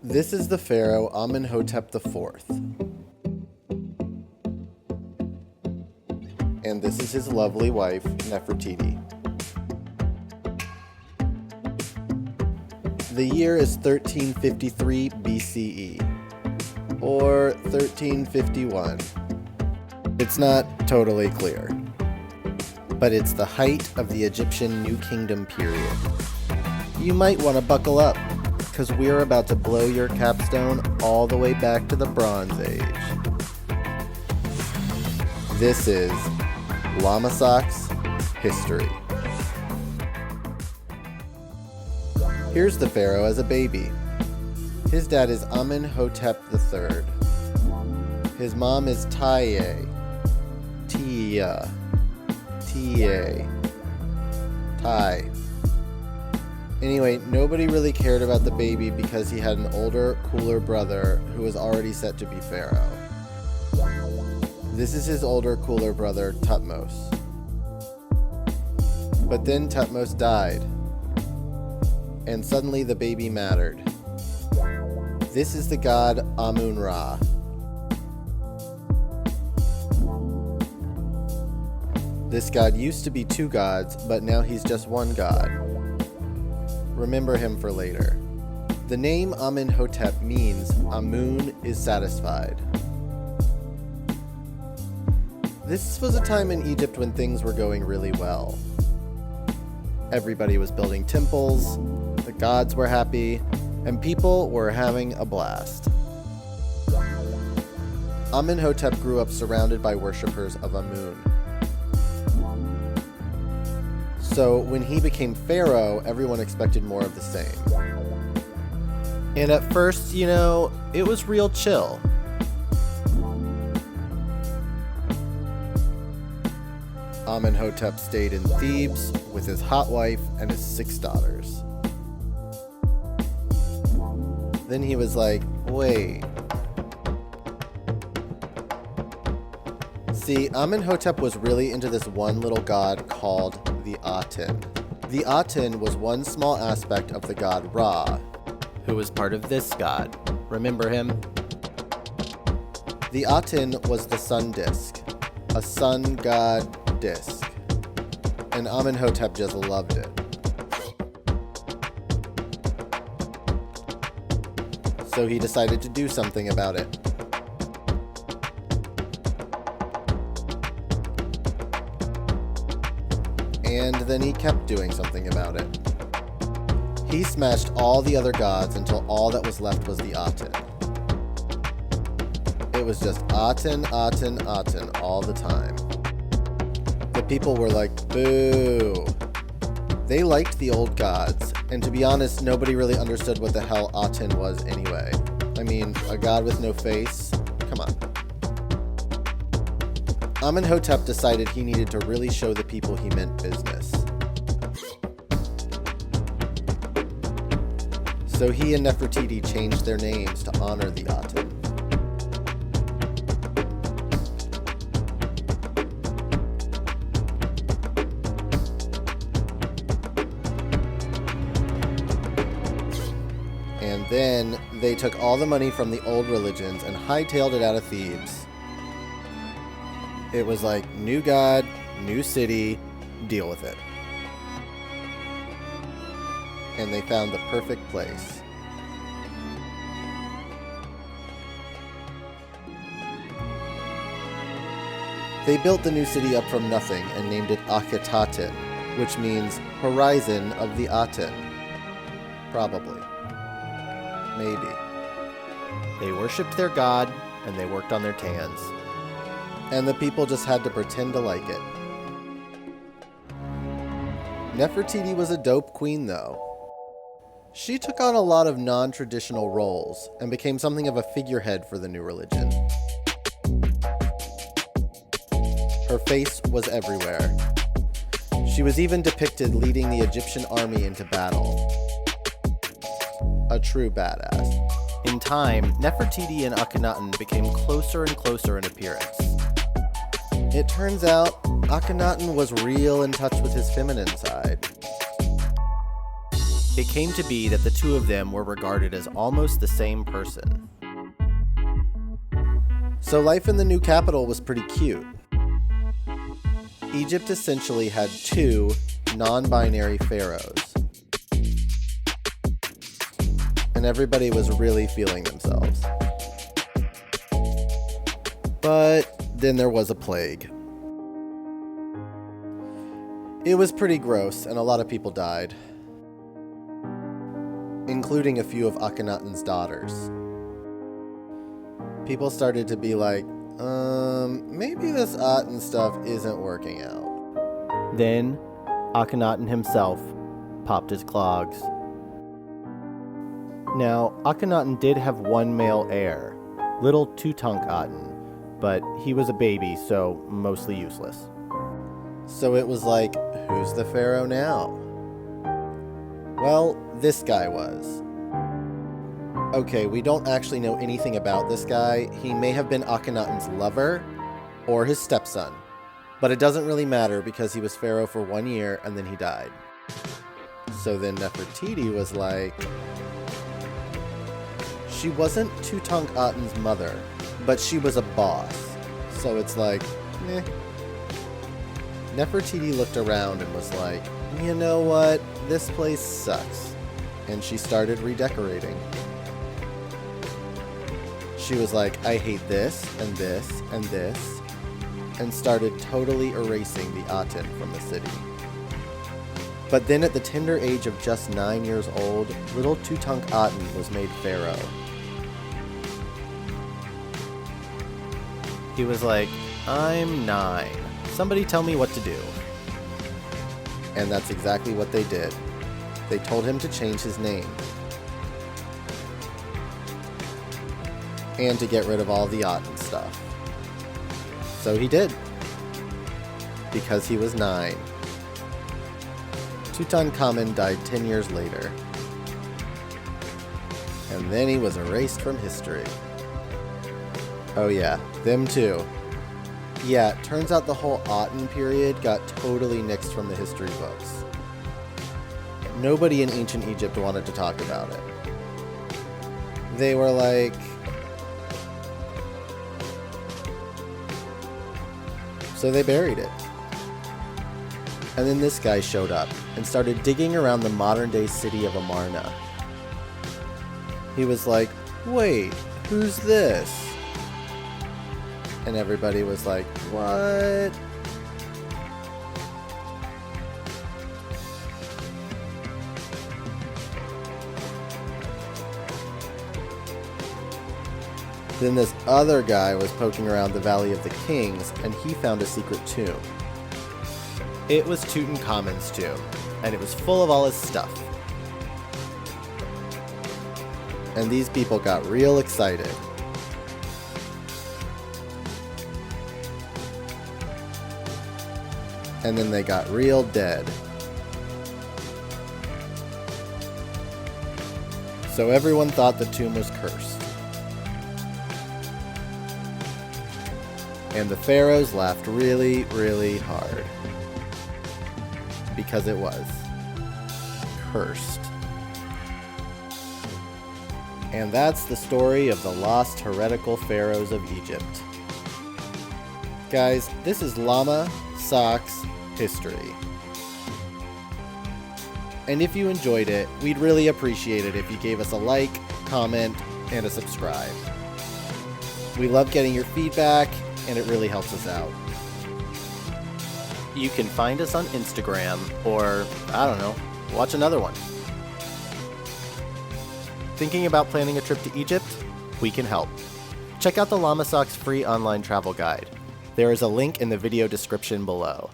This is the pharaoh Amenhotep IV. And this is his lovely wife, Nefertiti. The year is 1353 BCE, or 1351. It's not totally clear, but it's the height of the Egyptian New Kingdom period. You might want to buckle up, because we're about to blow your capstone all the way back to the Bronze Age. This is LLAMA SOCKS History. Here's the pharaoh as a baby. His dad is Amenhotep III. His mom is Tia. Anyway, nobody really cared about the baby because he had an older, cooler brother who was already set to be pharaoh. This is his older, cooler brother, Thutmose. But then Thutmose died, and suddenly the baby mattered. This is the god Amun-Ra. This god used to be two gods, but now he's just one god. Remember him for later. The name Amenhotep means Amun is satisfied. This was a time in Egypt when things were going really well. Everybody was building temples, the gods were happy, and people were having a blast. Amenhotep grew up surrounded by worshippers of Amun. So when he became pharaoh, everyone expected more of the same. And at first, it was real chill. Amenhotep stayed in Thebes with his hot wife and his 6 daughters. Then he was like, wait. See, Amenhotep was really into this one little god called the Aten. The Aten was one small aspect of the god Ra, who was part of this god. Remember him? The Aten was the sun disk, a sun god disk, and Amenhotep just loved it. So he decided to do something about it. And then he kept doing something about it. He smashed all the other gods until all that was left was the Aten. It was just Aten, Aten, Aten all the time. The people were like, boo. They liked the old gods, and to be honest, nobody really understood what the hell Aten was anyway. I mean, a god with no face? Come on. Amenhotep decided he needed to really show the people he meant business. So he and Nefertiti changed their names to honor the Aten. And then they took all the money from the old religions and hightailed it out of Thebes. It was like, new god, new city, deal with it. And they found the perfect place. They built the new city up from nothing and named it Akhenaten, which means horizon of the Aten. Probably. Maybe. They worshipped their god, and they worked on their tans. And the people just had to pretend to like it. Nefertiti was a dope queen, though. She took on a lot of non-traditional roles and became something of a figurehead for the new religion. Her face was everywhere. She was even depicted leading the Egyptian army into battle. A true badass. In time, Nefertiti and Akhenaten became closer and closer in appearance. It turns out, Akhenaten was real in touch with his feminine side. It came to be that the two of them were regarded as almost the same person. So life in the new capital was pretty cute. Egypt essentially had two non-binary pharaohs. And everybody was really feeling themselves. But then there was a plague. It was pretty gross, and a lot of people died, including a few of Akhenaten's daughters. People started to be like, maybe this Aten stuff isn't working out. Then, Akhenaten himself popped his clogs. Now, Akhenaten did have one male heir, little Tutankhamun, but he was a baby, so mostly useless. So it was like, who's the pharaoh now? Well, this guy was. Okay, we don't actually know anything about this guy. He may have been Akhenaten's lover or his stepson, but it doesn't really matter because he was pharaoh for 1 year and then he died. So then Nefertiti was like, she wasn't Tutankhamun's mother, but she was a boss. So it's like, eh. Nefertiti looked around and was like, you know what, this place sucks. And she started redecorating. She was like, I hate this, and this, and this, and started totally erasing the Aten from the city. But then at the tender age of just 9 years old, little Tutankhamun was made pharaoh. He was like, I'm 9. Somebody tell me what to do. And that's exactly what they did. They told him to change his name. And to get rid of all the Aten stuff. So he did. Because he was 9. Tutankhamun died 10 years later. And then he was erased from history. Oh yeah, them too. Yeah, turns out the whole Aten period got totally nixed from the history books. Nobody in ancient Egypt wanted to talk about it. They were like, so they buried it. And then this guy showed up and started digging around the modern-day city of Amarna. He was like, wait, who's this? And everybody was like, what? Then this other guy was poking around the Valley of the Kings, and he found a secret tomb. It was Tutankhamun's tomb, and it was full of all his stuff. And these people got real excited. And then they got real dead. So everyone thought the tomb was cursed. And the pharaohs laughed really, really hard. Because it was cursed. And that's the story of the lost heretical pharaohs of Egypt. Guys, this is LLAMA SOCKS History. And if you enjoyed it, we'd really appreciate it if you gave us a like, comment, and a subscribe. We love getting your feedback, and it really helps us out. You can find us on Instagram, or, I don't know, watch another one. Thinking about planning a trip to Egypt? We can help. Check out the LLAMA SOCKS free online travel guide. There is a link in the video description below.